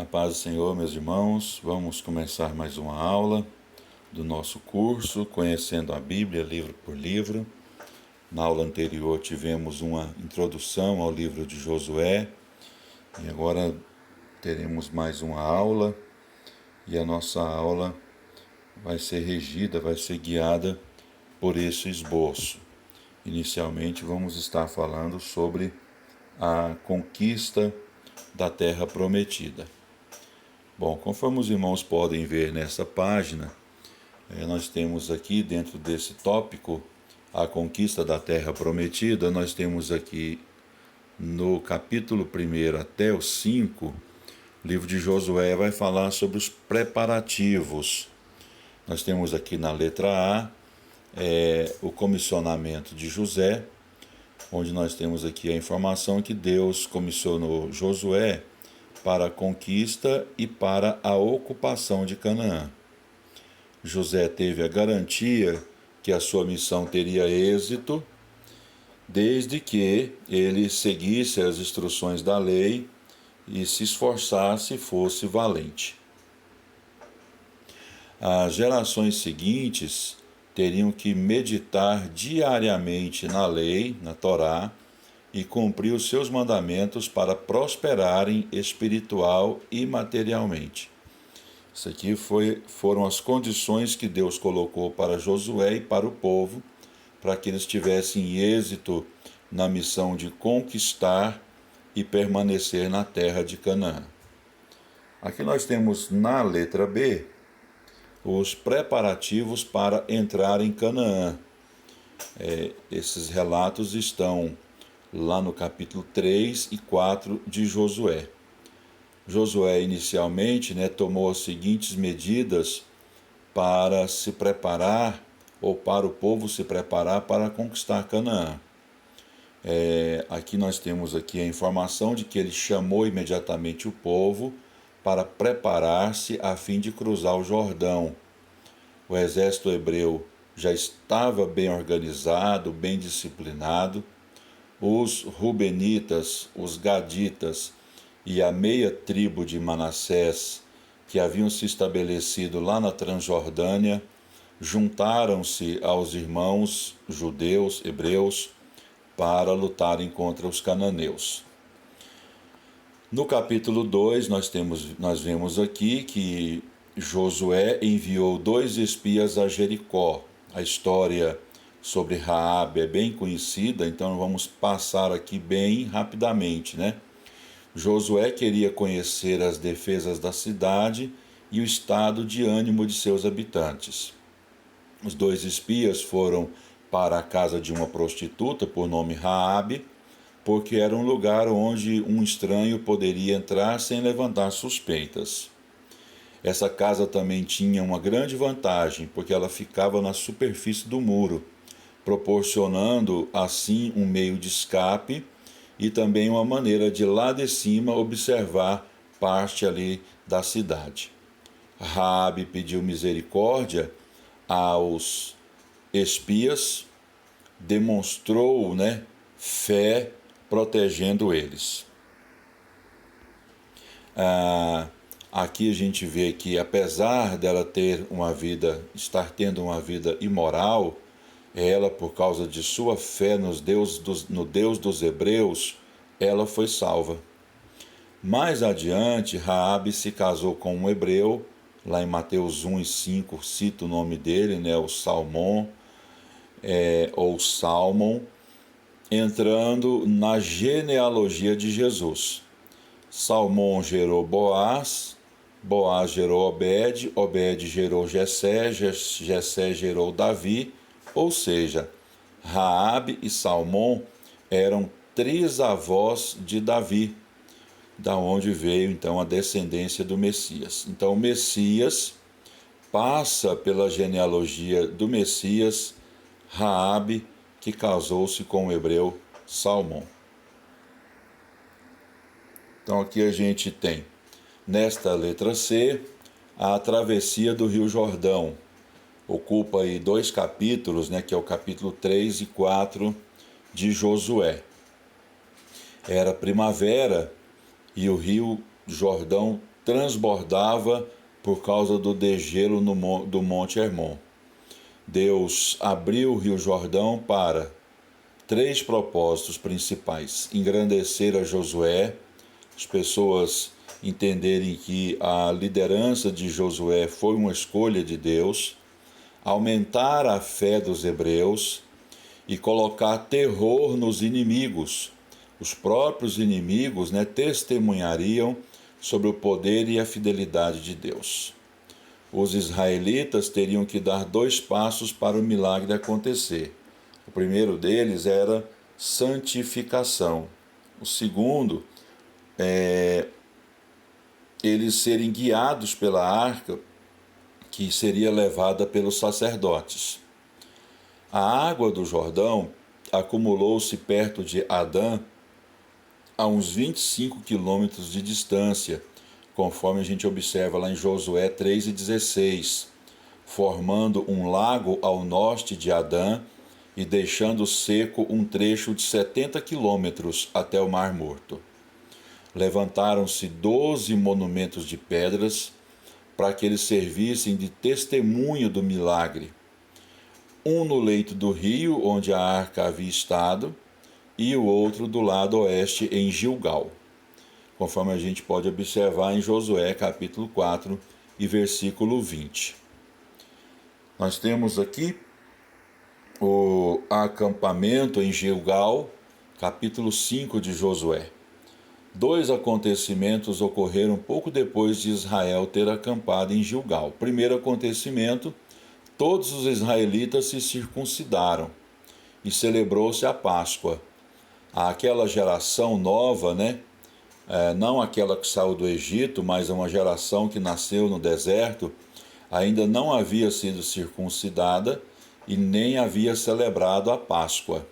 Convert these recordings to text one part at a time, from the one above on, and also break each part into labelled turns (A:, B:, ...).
A: A paz do Senhor, meus irmãos, vamos começar mais uma aula do nosso curso Conhecendo a Bíblia, livro por livro. Na aula anterior tivemos uma introdução ao livro de Josué e agora teremos mais uma aula e a nossa aula vai ser regida, vai ser guiada por esse esboço. Inicialmente vamos estar falando sobre a conquista da Terra Prometida. Bom, conforme os irmãos podem ver nessa página, nós temos aqui dentro desse tópico, a conquista da Terra Prometida, nós temos aqui no capítulo 1 até o 5, o livro de Josué vai falar sobre os preparativos. Nós temos aqui na letra A, o comissionamento de José, onde nós temos aqui a informação que Deus comissionou Josué para a conquista e para a ocupação de Canaã. José teve a garantia que a sua missão teria êxito, desde que ele seguisse as instruções da lei e se esforçasse e fosse valente. As gerações seguintes teriam que meditar diariamente na lei, na Torá, e cumprir os seus mandamentos para prosperarem espiritual e materialmente. Isso aqui foram as condições que Deus colocou para Josué e para o povo, para que eles tivessem êxito na missão de conquistar e permanecer na terra de Canaã. Aqui nós temos na letra B os preparativos para entrar em Canaã. Esses relatos estão lá no capítulo 3 e 4 de Josué. Josué inicialmente tomou as seguintes medidas para se preparar, ou para o povo se preparar para conquistar Canaã. Aqui nós temos aqui a informação de que ele chamou imediatamente o povo para preparar-se a fim de cruzar o Jordão. O exército hebreu já estava bem organizado, bem disciplinado. Os Rubenitas, os Gaditas e a meia tribo de Manassés, que haviam se estabelecido lá na Transjordânia, juntaram-se aos irmãos judeus, hebreus, para lutarem contra os cananeus. No capítulo 2, nós vemos aqui que Josué enviou 2 espias a Jericó. A história sobre Raabe é bem conhecida, então vamos passar aqui bem rapidamente, Josué queria conhecer as defesas da cidade e o estado de ânimo de seus habitantes. Os 2 espias foram para a casa de uma prostituta por nome Raabe, porque era um lugar onde um estranho poderia entrar sem levantar suspeitas. Essa casa também tinha uma grande vantagem, porque ela ficava na superfície do muro, proporcionando assim um meio de escape e também uma maneira de lá de cima observar parte ali da cidade. Raabe pediu misericórdia aos espias, demonstrou fé protegendo eles. Aqui a gente vê que apesar dela estar tendo uma vida imoral, ela, por causa de sua fé no Deus dos hebreus, ela foi salva. Mais adiante, Raabe se casou com um hebreu, lá em Mateus 1 e 5, cita o nome dele, o Salmão, ou Salmon, entrando na genealogia de Jesus. Salmão gerou Boaz, Boaz gerou Obed, Obed gerou Jessé, Jessé gerou Davi, ou seja, Raabe e Salmão eram trisavós de Davi, da onde veio então a descendência do Messias. Então o Messias passa pela genealogia do Messias, Raabe, que casou-se com o hebreu Salmão. Então aqui a gente tem, nesta letra C, a travessia do Rio Jordão. Ocupa aí 2 capítulos, que é o capítulo 3 e 4 de Josué. Era primavera e o Rio Jordão transbordava por causa do degelo do Monte Hermon. Deus abriu o Rio Jordão para 3 propósitos principais: engrandecer a Josué, as pessoas entenderem que a liderança de Josué foi uma escolha de Deus, aumentar a fé dos hebreus e colocar terror nos inimigos. Os próprios inimigos, testemunhariam sobre o poder e a fidelidade de Deus. Os israelitas teriam que dar 2 passos para o milagre acontecer. O primeiro deles era santificação. O segundo eles serem guiados pela arca que seria levada pelos sacerdotes. A água do Jordão acumulou-se perto de Adã a uns 25 quilômetros de distância, conforme a gente observa lá em Josué 3:16, formando um lago ao norte de Adã e deixando seco um trecho de 70 quilômetros até o Mar Morto. Levantaram-se 12 monumentos de pedras para que eles servissem de testemunho do milagre. Um no leito do rio, onde a arca havia estado, e o outro do lado oeste, em Gilgal, conforme a gente pode observar em Josué capítulo 4 e versículo 20. Nós temos aqui o acampamento em Gilgal, capítulo 5 de Josué. 2 acontecimentos ocorreram pouco depois de Israel ter acampado em Gilgal. Primeiro acontecimento, todos os israelitas se circuncidaram e celebrou-se a Páscoa. Aquela geração nova, não aquela que saiu do Egito, mas uma geração que nasceu no deserto, ainda não havia sido circuncidada e nem havia celebrado a Páscoa.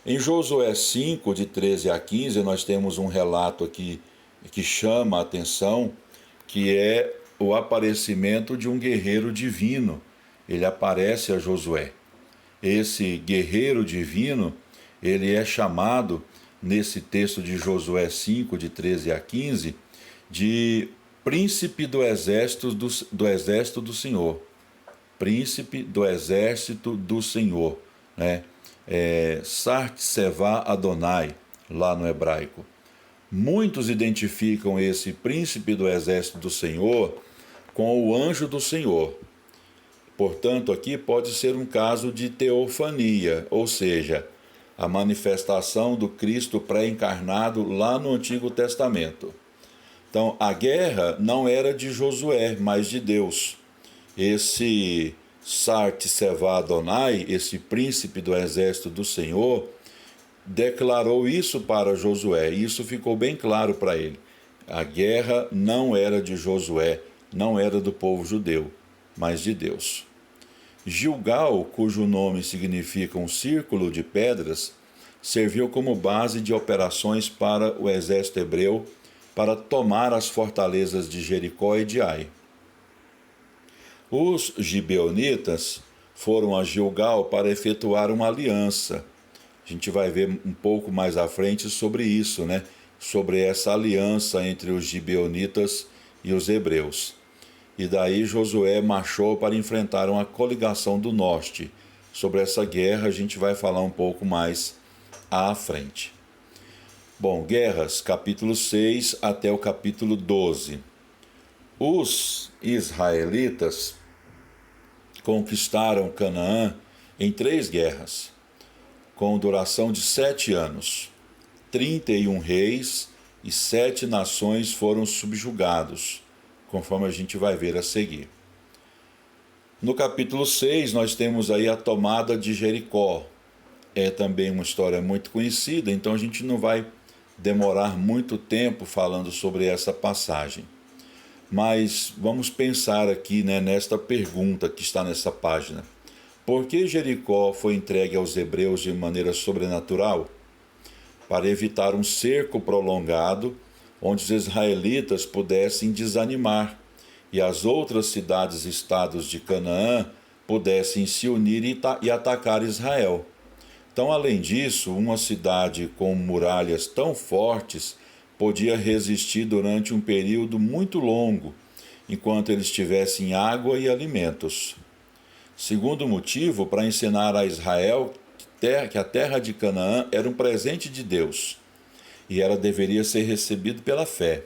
A: Em Josué 5, de 13 a 15, nós temos um relato aqui que chama a atenção, que é o aparecimento de um guerreiro divino. Ele aparece a Josué. Esse guerreiro divino, ele é chamado, nesse texto de Josué 5, de 13 a 15, de príncipe do exército do Senhor. Príncipe do exército do Senhor, Sartsevá Adonai, lá no hebraico. Muitos identificam esse príncipe do exército do Senhor com o anjo do Senhor. Portanto, aqui pode ser um caso de teofania, ou seja, a manifestação do Cristo pré-encarnado lá no Antigo Testamento. Então, a guerra não era de Josué, mas de Deus. Esse Sartsevá Adonai, esse príncipe do exército do Senhor, declarou isso para Josué, e isso ficou bem claro para ele. A guerra não era de Josué, não era do povo judeu, mas de Deus. Gilgal, cujo nome significa um círculo de pedras, serviu como base de operações para o exército hebreu para tomar as fortalezas de Jericó e de Ai. Os gibeonitas foram a Gilgal para efetuar uma aliança. A gente vai ver um pouco mais à frente sobre isso, sobre essa aliança entre os gibeonitas e os hebreus. E daí Josué marchou para enfrentar uma coligação do norte. Sobre essa guerra a gente vai falar um pouco mais à frente. Bom, guerras, capítulo 6 até o capítulo 12. Os israelitas conquistaram Canaã em 3 guerras, com duração de 7 anos. 31 reis e 7 nações foram subjugados, conforme a gente vai ver a seguir. No capítulo 6, nós temos aí a tomada de Jericó. É também uma história muito conhecida, então a gente não vai demorar muito tempo falando sobre essa passagem. Mas vamos pensar aqui, nesta pergunta que está nessa página. Por que Jericó foi entregue aos hebreus de maneira sobrenatural? Para evitar um cerco prolongado, onde os israelitas pudessem desanimar e as outras cidades-estados de Canaã pudessem se unir e atacar Israel. Então, além disso, uma cidade com muralhas tão fortes podia resistir durante um período muito longo, enquanto eles tivessem água e alimentos. Segundo motivo, para ensinar a Israel que a terra de Canaã era um presente de Deus e ela deveria ser recebida pela fé.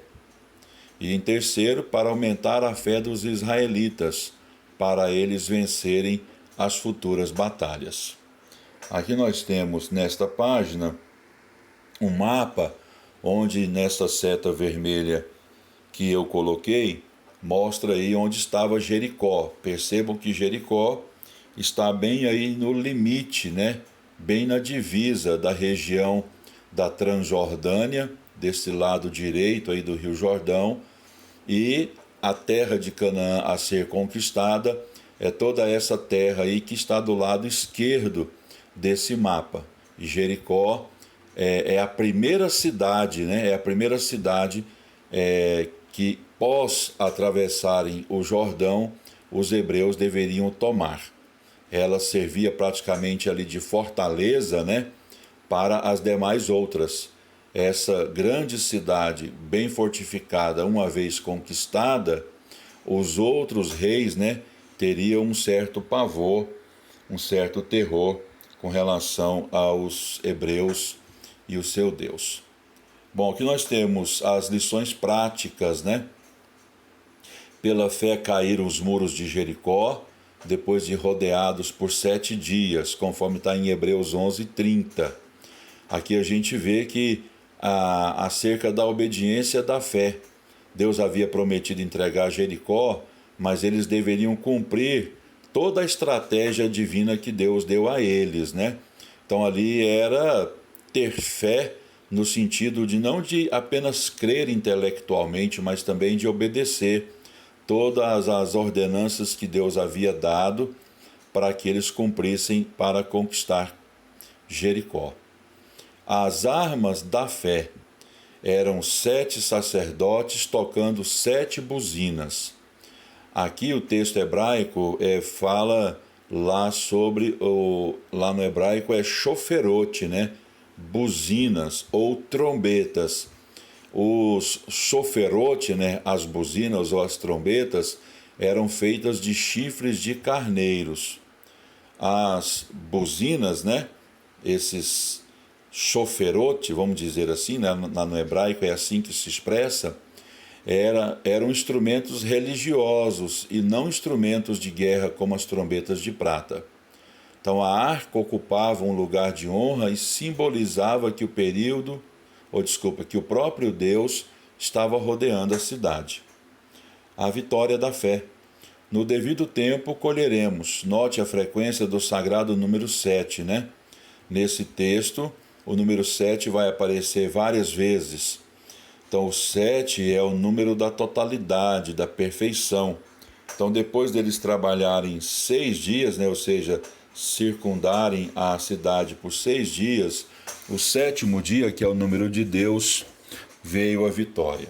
A: E em terceiro, para aumentar a fé dos israelitas, para eles vencerem as futuras batalhas. Aqui nós temos nesta página um mapa onde nesta seta vermelha que eu coloquei mostra aí onde estava Jericó. Percebam que Jericó está bem aí no limite, né? Bem na divisa da região da Transjordânia, desse lado direito aí do Rio Jordão, e a terra de Canaã a ser conquistada é toda essa terra aí que está do lado esquerdo desse mapa. E Jericó é a primeira cidade, né? É a primeira cidade que, pós atravessarem o Jordão, os hebreus deveriam tomar. Ela servia praticamente ali de fortaleza, né, para as demais outras. Essa grande cidade, bem fortificada, uma vez conquistada, os outros reis, né, teriam um certo pavor, um certo terror com relação aos hebreus e o seu Deus. Bom, aqui nós temos as lições práticas, né? Pela fé caíram os muros de Jericó, depois de rodeados por 7 dias, conforme está em Hebreus 11:30. Aqui a gente vê que acerca da obediência da fé. Deus havia prometido entregar Jericó, mas eles deveriam cumprir toda a estratégia divina que Deus deu a eles, né? Então ali era ter fé no sentido de não de apenas crer intelectualmente, mas também de obedecer todas as ordenanças que Deus havia dado para que eles cumprissem para conquistar Jericó. As armas da fé eram 7 sacerdotes tocando 7 buzinas. Aqui o texto hebraico fala lá sobre, lá no hebraico é shoferote, né? Buzinas ou trombetas. Os shoferote, né? As buzinas ou as trombetas, eram feitas de chifres de carneiros. As buzinas, né? Esses shoferote, vamos dizer assim, né? No hebraico é assim que se expressa, eram instrumentos religiosos e não instrumentos de guerra como as trombetas de prata. Então a arca ocupava um lugar de honra e simbolizava que que o próprio Deus estava rodeando a cidade. A vitória da fé. No devido tempo colheremos. Note a frequência do sagrado número 7, né? Nesse texto, o número 7 vai aparecer várias vezes. Então o 7 é o número da totalidade, da perfeição. Então depois deles trabalharem 6 dias, né? Ou seja, circundarem a cidade por 6 dias, o 7º dia, que é o número de Deus, veio a vitória.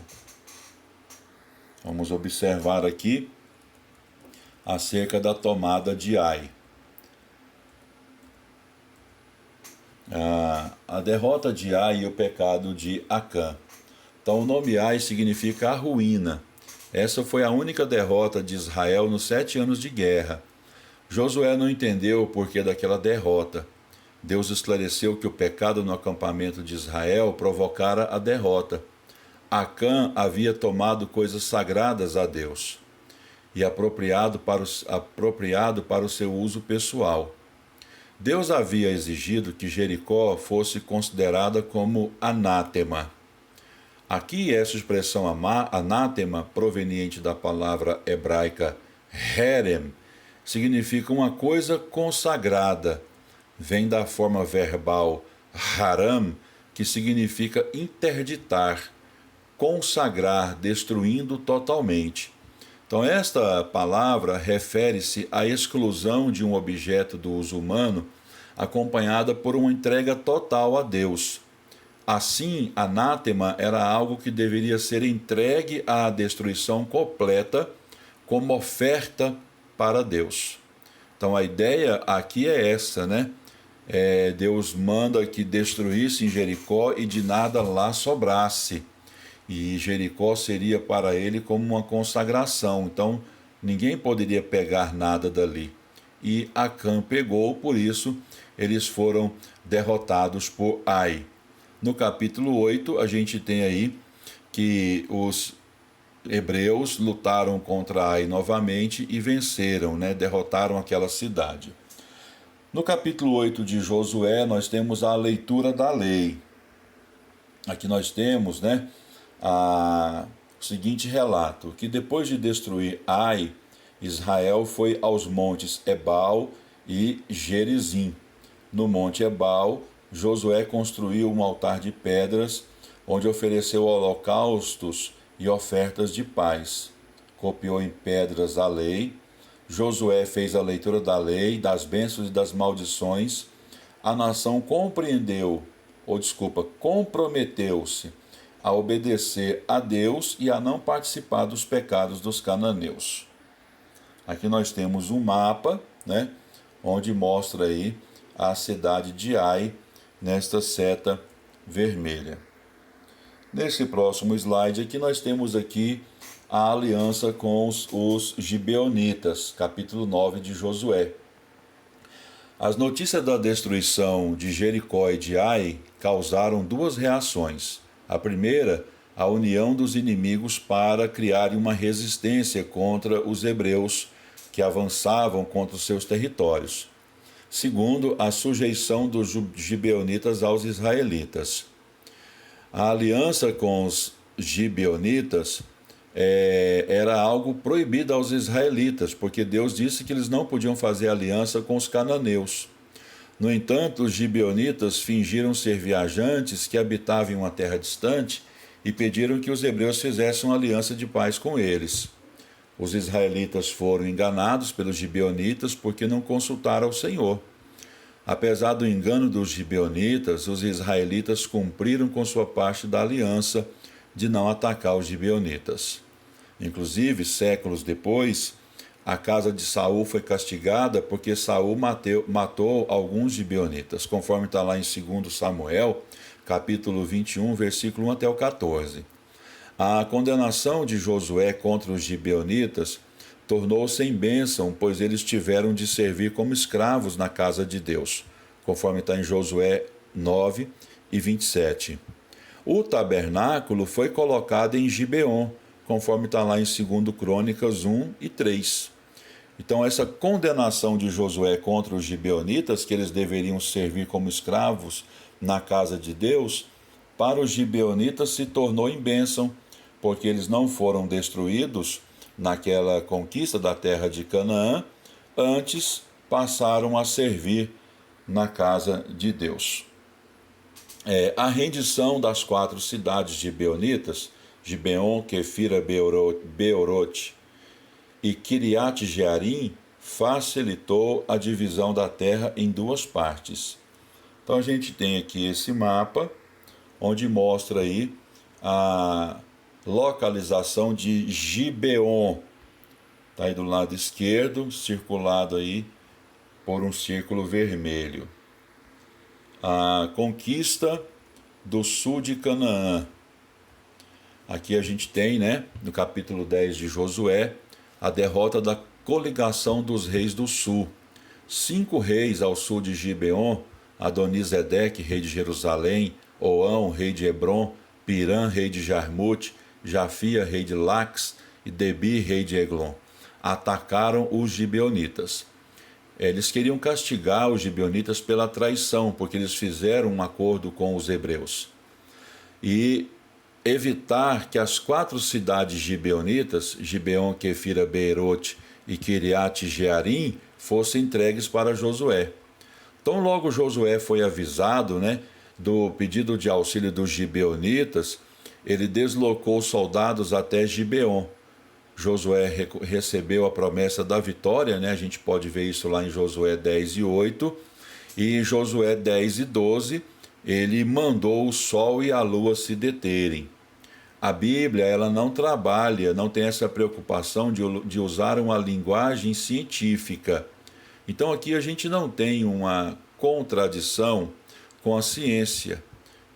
A: Vamos observar aqui acerca da tomada de Ai. A derrota de Ai e o pecado de Acã. Então o nome Ai significa a ruína. Essa foi a única derrota de Israel nos 7 anos de guerra. Josué não entendeu o porquê daquela derrota. Deus esclareceu que o pecado no acampamento de Israel provocara a derrota. Acã havia tomado coisas sagradas a Deus e apropriado para o seu uso pessoal. Deus havia exigido que Jericó fosse considerada como anátema. Aqui essa expressão anátema, proveniente da palavra hebraica herem, significa uma coisa consagrada. Vem da forma verbal haram, que significa interditar, consagrar, destruindo totalmente. Então esta palavra refere-se à exclusão de um objeto do uso humano, acompanhada por uma entrega total a Deus. Assim, anátema era algo que deveria ser entregue à destruição completa como oferta para Deus. Então a ideia aqui é essa, né? Deus manda que destruíssem Jericó e de nada lá sobrasse. e Jericó seria para ele como uma consagração, então ninguém poderia pegar nada dali. E Acã pegou, por isso eles foram derrotados por Ai. No capítulo 8, a gente tem aí que os hebreus lutaram contra Ai novamente e venceram, né? Derrotaram aquela cidade. No capítulo 8 de Josué, nós temos a leitura da lei. Aqui nós temos, né, o seguinte relato, que depois de destruir Ai, Israel foi aos montes Ebal e Gerizim. No monte Ebal, Josué construiu um altar de pedras, onde ofereceu holocaustos e ofertas de paz. Copiou em pedras a lei. Josué fez a leitura da lei, das bênçãos e das maldições. A nação comprometeu-se a obedecer a Deus e a não participar dos pecados dos cananeus. Aqui nós temos um mapa, né, onde mostra aí a cidade de Ai, nesta seta vermelha. Nesse próximo slide aqui nós temos aqui a aliança com os gibeonitas, capítulo 9 de Josué. As notícias da destruição de Jericó e de Ai causaram duas reações. A primeira, a união dos inimigos para criar uma resistência contra os hebreus que avançavam contra os seus territórios. Segundo, a sujeição dos gibeonitas aos israelitas. A aliança com os gibeonitas era algo proibido aos israelitas, porque Deus disse que eles não podiam fazer aliança com os cananeus. No entanto, os gibeonitas fingiram ser viajantes que habitavam em uma terra distante e pediram que os hebreus fizessem uma aliança de paz com eles. Os israelitas foram enganados pelos gibeonitas porque não consultaram o Senhor. Apesar do engano dos gibeonitas, os israelitas cumpriram com sua parte da aliança de não atacar os gibeonitas. Inclusive, séculos depois, a casa de Saul foi castigada porque Saul matou alguns gibeonitas, conforme está lá em 2 Samuel, capítulo 21, versículo 1 até o 14. A condenação de Josué contra os gibeonitas tornou-se em bênção, pois eles tiveram de servir como escravos na casa de Deus, conforme está em Josué 9 e 27. O tabernáculo foi colocado em Gibeon, conforme está lá em 2 Crônicas 1 e 3. Então, essa condenação de Josué contra os gibeonitas, que eles deveriam servir como escravos na casa de Deus, para os gibeonitas se tornou em bênção, porque eles não foram destruídos naquela conquista da terra de Canaã, antes passaram a servir na casa de Deus. A rendição das 4 cidades gibeonitas, Gibeon, Quefira, Beorote e Kiriat Jearim, facilitou a divisão da terra em 2 partes. Então a gente tem aqui esse mapa, onde mostra aí a localização de Gibeon. Está aí do lado esquerdo, circulado aí por um círculo vermelho. A conquista do sul de Canaã. Aqui a gente tem, né, no capítulo 10 de Josué, a derrota da coligação dos reis do sul. 5 reis ao sul de Gibeon, Adonisedeque, rei de Jerusalém, Oão, rei de Hebron, Pirã, rei de Jarmute, Jafia, rei de Lax, e Debi, rei de Eglon, atacaram os gibeonitas. Eles queriam castigar os gibeonitas pela traição, porque eles fizeram um acordo com os hebreus. E evitar que as 4 cidades gibeonitas, Gibeon, Quefira, Beerote e Kiriat Jearim, fossem entregues para Josué. Então, logo Josué foi avisado, né, do pedido de auxílio dos gibeonitas, ele deslocou soldados até Gibeon. Josué recebeu a promessa da vitória, né? A gente pode ver isso lá em Josué 10 e 8, e em Josué 10 e 12, ele mandou o sol e a lua se deterem. A Bíblia, ela não trabalha, não tem essa preocupação de usar uma linguagem científica. Então aqui a gente não tem uma contradição com a ciência.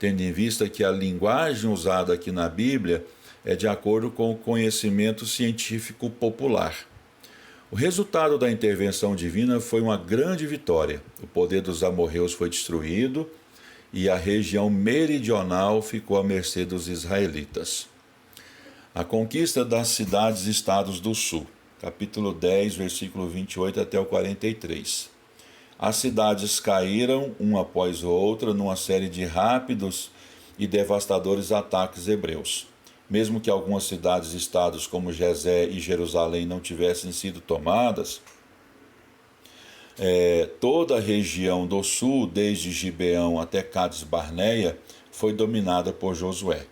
A: tendo em vista que a linguagem usada aqui na Bíblia é de acordo com o conhecimento científico popular. O resultado da intervenção divina foi uma grande vitória. O poder dos amorreus foi destruído e a região meridional ficou à mercê dos israelitas. A conquista das cidades-estados do sul, capítulo 10, versículo 28 até o 43. As cidades caíram, uma após outra, numa série de rápidos e devastadores ataques hebreus. Mesmo que algumas cidades-estados como Jezé e Jerusalém não tivessem sido tomadas, toda a região do sul, desde Gibeão até Cades-Barneia, foi dominada por Josué.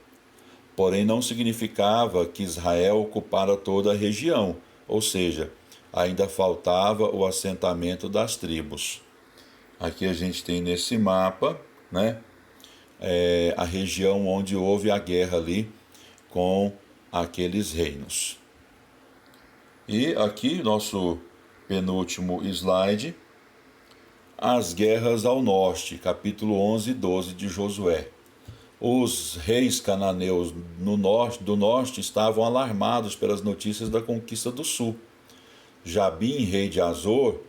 A: Porém, não significava que Israel ocupara toda a região, ou seja, ainda faltava o assentamento das tribos. Aqui a gente tem nesse mapa, né, a região onde houve a guerra ali com aqueles reinos. E aqui, nosso penúltimo slide, as guerras ao norte, capítulo 11 e 12 de Josué. Os reis cananeus do norte estavam alarmados pelas notícias da conquista do sul. Jabim, rei de Azor,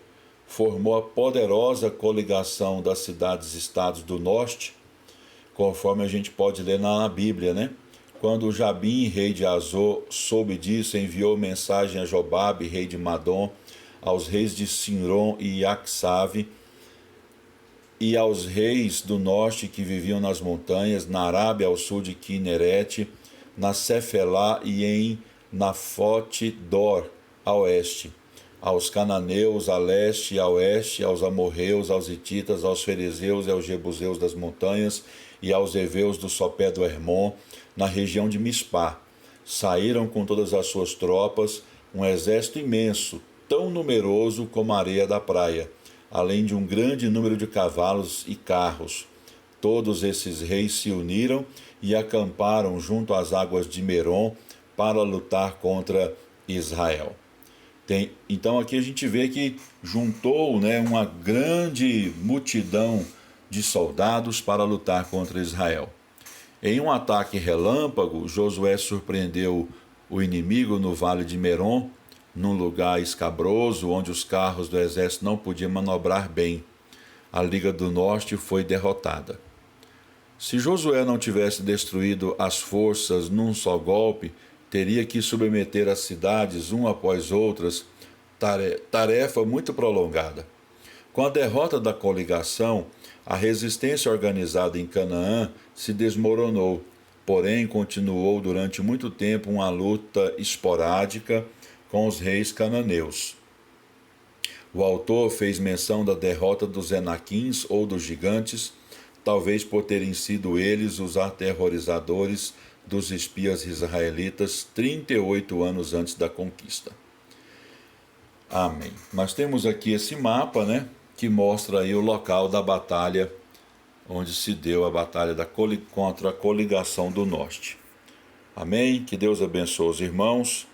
A: formou a poderosa coligação das cidades-estados do norte, conforme a gente pode ler na Bíblia, né? Quando Jabim, rei de Azor, soube disso, enviou mensagem a Jobabe, rei de Madom, aos reis de Sinron e Iaxave, e aos reis do norte que viviam nas montanhas, na Arábia ao sul de Quinerete, na Cefelá e em Nafote-Dor, a oeste, aos cananeus a leste e a oeste, aos amorreus, aos hititas, aos ferezeus e aos jebuseus das montanhas e aos heveus do sopé do Hermon, na região de Mispá. Saíram com todas as suas tropas, um exército imenso, tão numeroso como a areia da praia, além de um grande número de cavalos e carros. Todos esses reis se uniram e acamparam junto às águas de Merom para lutar contra Israel. Então aqui a gente vê que juntou, né, uma grande multidão de soldados para lutar contra Israel. Em um ataque relâmpago, Josué surpreendeu o inimigo no vale de Merom, num lugar escabroso onde os carros do exército não podiam manobrar bem. A Liga do Norte foi derrotada. Se Josué não tivesse destruído as forças num só golpe, teria que submeter as cidades uma após outras, tarefa muito prolongada. Com a derrota da coligação, a resistência organizada em Canaã se desmoronou, porém continuou durante muito tempo uma luta esporádica com os reis cananeus. O autor fez menção da derrota dos Enaquins ou dos gigantes, talvez por terem sido eles os aterrorizadores dos espias israelitas 38 anos antes da conquista. Amém. Nós temos aqui esse mapa, né, que mostra aí o local da batalha, onde se deu a batalha contra a coligação do norte. Amém? Que Deus abençoe os irmãos.